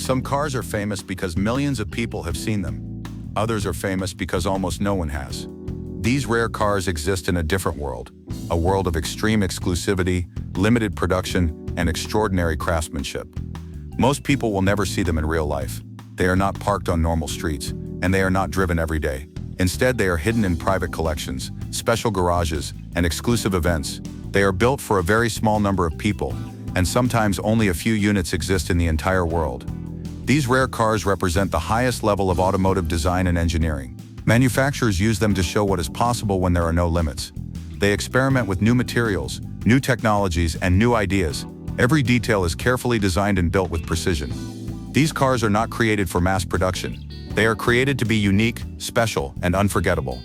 Some cars are famous because millions of people have seen them. Others are famous because almost no one has. These rare cars exist in a different world, a world of extreme exclusivity, limited production, and extraordinary craftsmanship. Most people will never see them in real life. They are not parked on normal streets, and they are not driven every day. Instead, they are hidden in private collections, special garages, and exclusive events. They are built for a very small number of people, and sometimes only a few units exist in the entire world. These rare cars represent the highest level of automotive design and engineering. Manufacturers use them to show what is possible when there are no limits. They experiment with new materials, new technologies, and new ideas. Every detail is carefully designed and built with precision. These cars are not created for mass production. They are created to be unique, special, and unforgettable.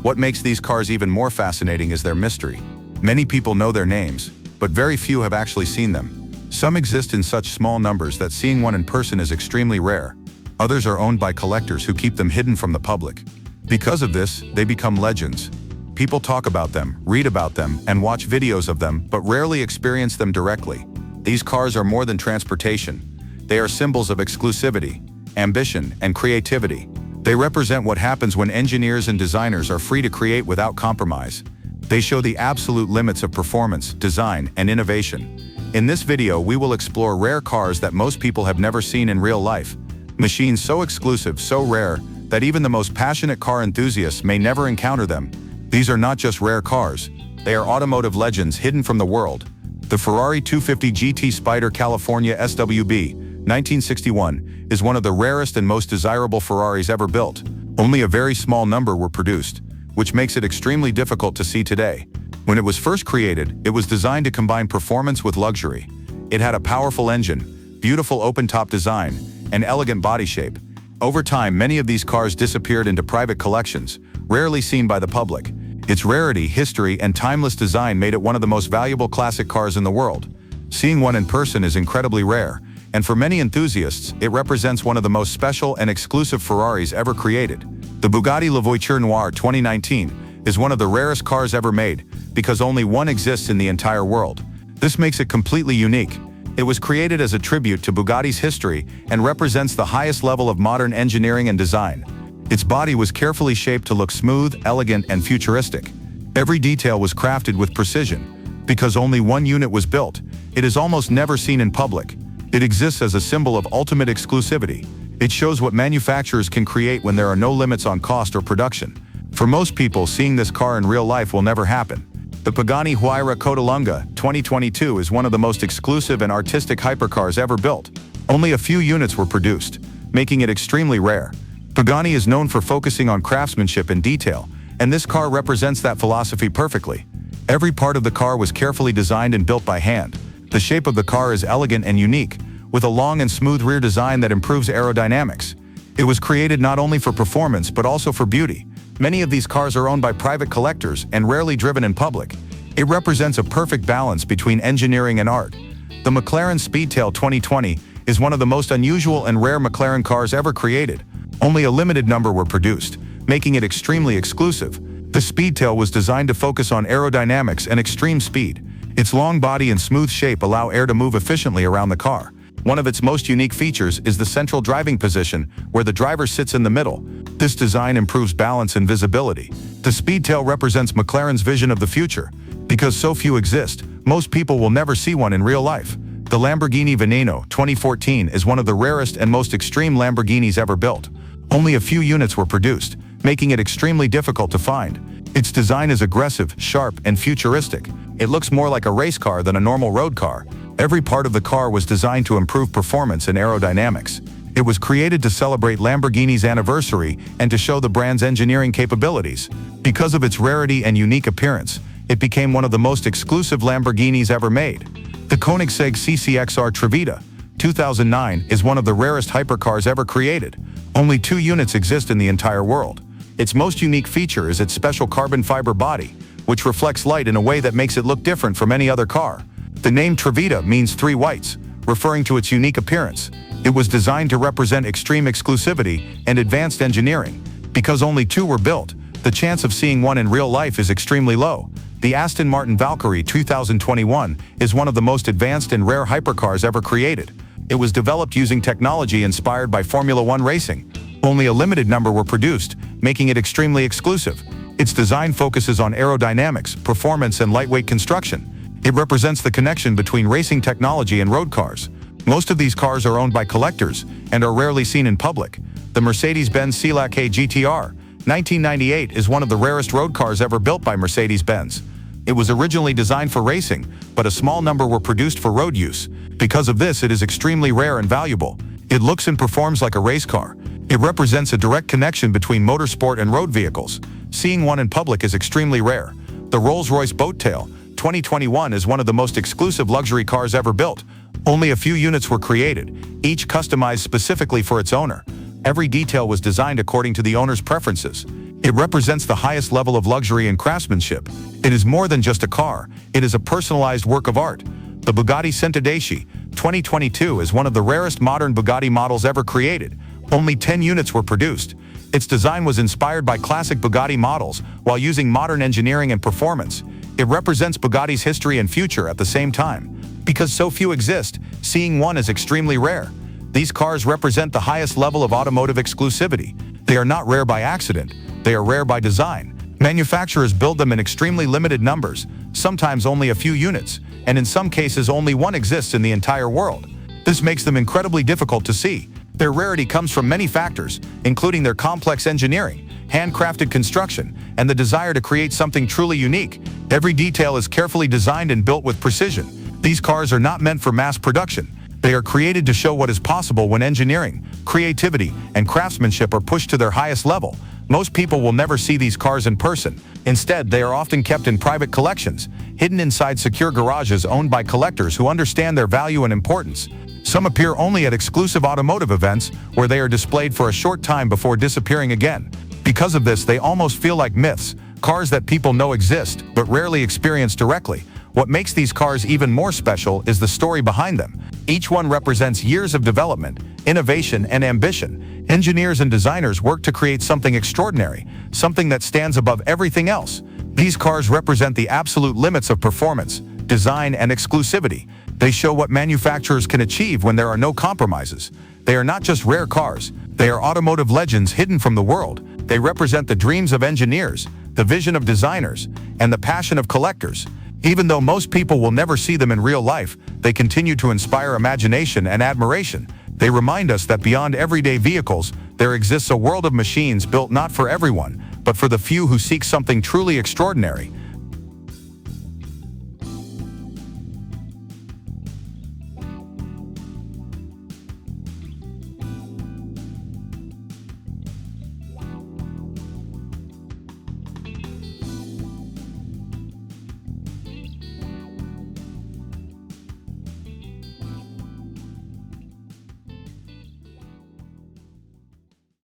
What makes these cars even more fascinating is their mystery. Many people know their names, but very few have actually seen them. Some exist in such small numbers that seeing one in person is extremely rare. Others are owned by collectors who keep them hidden from the public. Because of this, they become legends. People talk about them, read about them, and watch videos of them, but rarely experience them directly. These cars are more than transportation. They are symbols of exclusivity, ambition, and creativity. They represent what happens when engineers and designers are free to create without compromise. They show the absolute limits of performance, design, and innovation. In this video, we will explore rare cars that most people have never seen in real life. Machines so exclusive, so rare, that even the most passionate car enthusiasts may never encounter them. These are not just rare cars. They are automotive legends hidden from the world. The Ferrari 250 GT Spider California SWB, 1961, is one of the rarest and most desirable Ferraris ever built. Only a very small number were produced, which makes it extremely difficult to see today. When it was first created, it was designed to combine performance with luxury. It had a powerful engine, beautiful open-top design, and elegant body shape. Over time, many of these cars disappeared into private collections, rarely seen by the public. Its rarity, history, and timeless design made it one of the most valuable classic cars in the world. Seeing one in person is incredibly rare, and for many enthusiasts, it represents one of the most special and exclusive Ferraris ever created. The Bugatti La Voiture Noire 2019 is one of the rarest cars ever made, because only one exists in the entire world. This makes it completely unique. It was created as a tribute to Bugatti's history and represents the highest level of modern engineering and design. Its body was carefully shaped to look smooth, elegant, and futuristic. Every detail was crafted with precision. Because only one unit was built, it is almost never seen in public. It exists as a symbol of ultimate exclusivity. It shows what manufacturers can create when there are no limits on cost or production. For most people, seeing this car in real life will never happen. The Pagani Huayra Codalunga 2022 is one of the most exclusive and artistic hypercars ever built. Only a few units were produced, making it extremely rare. Pagani is known for focusing on craftsmanship and detail, and this car represents that philosophy perfectly. Every part of the car was carefully designed and built by hand. The shape of the car is elegant and unique, with a long and smooth rear design that improves aerodynamics. It was created not only for performance but also for beauty. Many of these cars are owned by private collectors and rarely driven in public. It represents a perfect balance between engineering and art. The McLaren Speedtail 2020 is one of the most unusual and rare McLaren cars ever created. Only a limited number were produced, making it extremely exclusive. The Speedtail was designed to focus on aerodynamics and extreme speed. Its long body and smooth shape allow air to move efficiently around the car. One of its most unique features is the central driving position, where the driver sits in the middle. This design improves balance and visibility. The Speedtail represents McLaren's vision of the future. Because so few exist, most people will never see one in real life. The Lamborghini Veneno 2014 is one of the rarest and most extreme Lamborghinis ever built. Only a few units were produced, making it extremely difficult to find. Its design is aggressive, sharp, and futuristic. It looks more like a race car than a normal road car. Every part of the car was designed to improve performance and aerodynamics. It was created to celebrate Lamborghini's anniversary and to show the brand's engineering capabilities. Because of its rarity and unique appearance, it became one of the most exclusive Lamborghinis ever made. The Koenigsegg CCXR Trevita 2009 is one of the rarest hypercars ever created. Only 2 units exist in the entire world. Its most unique feature is its special carbon fiber body, which reflects light in a way that makes it look different from any other car. The name Trevita means 3 whites, referring to its unique appearance. It was designed to represent extreme exclusivity and advanced engineering. Because only 2 were built, the chance of seeing one in real life is extremely low. The Aston Martin Valkyrie 2021 is one of the most advanced and rare hypercars ever created. It was developed using technology inspired by Formula One racing. Only a limited number were produced, making it extremely exclusive. Its design focuses on aerodynamics, performance, and lightweight construction. It represents the connection between racing technology and road cars. Most of these cars are owned by collectors and are rarely seen in public. The Mercedes-Benz C-LA-K GTR 1998 is one of the rarest road cars ever built by Mercedes-Benz. It was originally designed for racing, but a small number were produced for road use. Because of this, it is extremely rare and valuable. It looks and performs like a race car. It represents a direct connection between motorsport and road vehicles. Seeing one in public is extremely rare. The Rolls-Royce Boattail 2021 is one of the most exclusive luxury cars ever built. Only a few units were created, each customized specifically for its owner. Every detail was designed according to the owner's preferences. It represents the highest level of luxury and craftsmanship. It is more than just a car, it is a personalized work of art. The Bugatti Centodeci 2022 is one of the rarest modern Bugatti models ever created. Only 10 units were produced. Its design was inspired by classic Bugatti models while using modern engineering and performance. It represents Bugatti's history and future at the same time. Because so few exist, seeing one is extremely rare. These cars represent the highest level of automotive exclusivity. They are not rare by accident, they are rare by design. Manufacturers build them in extremely limited numbers, sometimes only a few units, and in some cases only one exists in the entire world. This makes them incredibly difficult to see. Their rarity comes from many factors, including their complex engineering, handcrafted construction, and the desire to create something truly unique. Every detail is carefully designed and built with precision. These cars are not meant for mass production. They are created to show what is possible when engineering, creativity, and craftsmanship are pushed to their highest level. Most people will never see these cars in person. Instead, they are often kept in private collections, hidden inside secure garages owned by collectors who understand their value and importance. Some appear only at exclusive automotive events where they are displayed for a short time before disappearing again. Because of this, they almost feel like myths, cars that people know exist but rarely experience directly. What makes these cars even more special is the story behind them. Each one represents years of development, innovation, and ambition. Engineers and designers work to create something extraordinary, something that stands above everything else. These cars represent the absolute limits of performance, design, and exclusivity. They show what manufacturers can achieve when there are no compromises. They are not just rare cars, they are automotive legends hidden from the world. They represent the dreams of engineers, the vision of designers, and the passion of collectors. Even though most people will never see them in real life, they continue to inspire imagination and admiration. They remind us that beyond everyday vehicles, there exists a world of machines built not for everyone, but for the few who seek something truly extraordinary.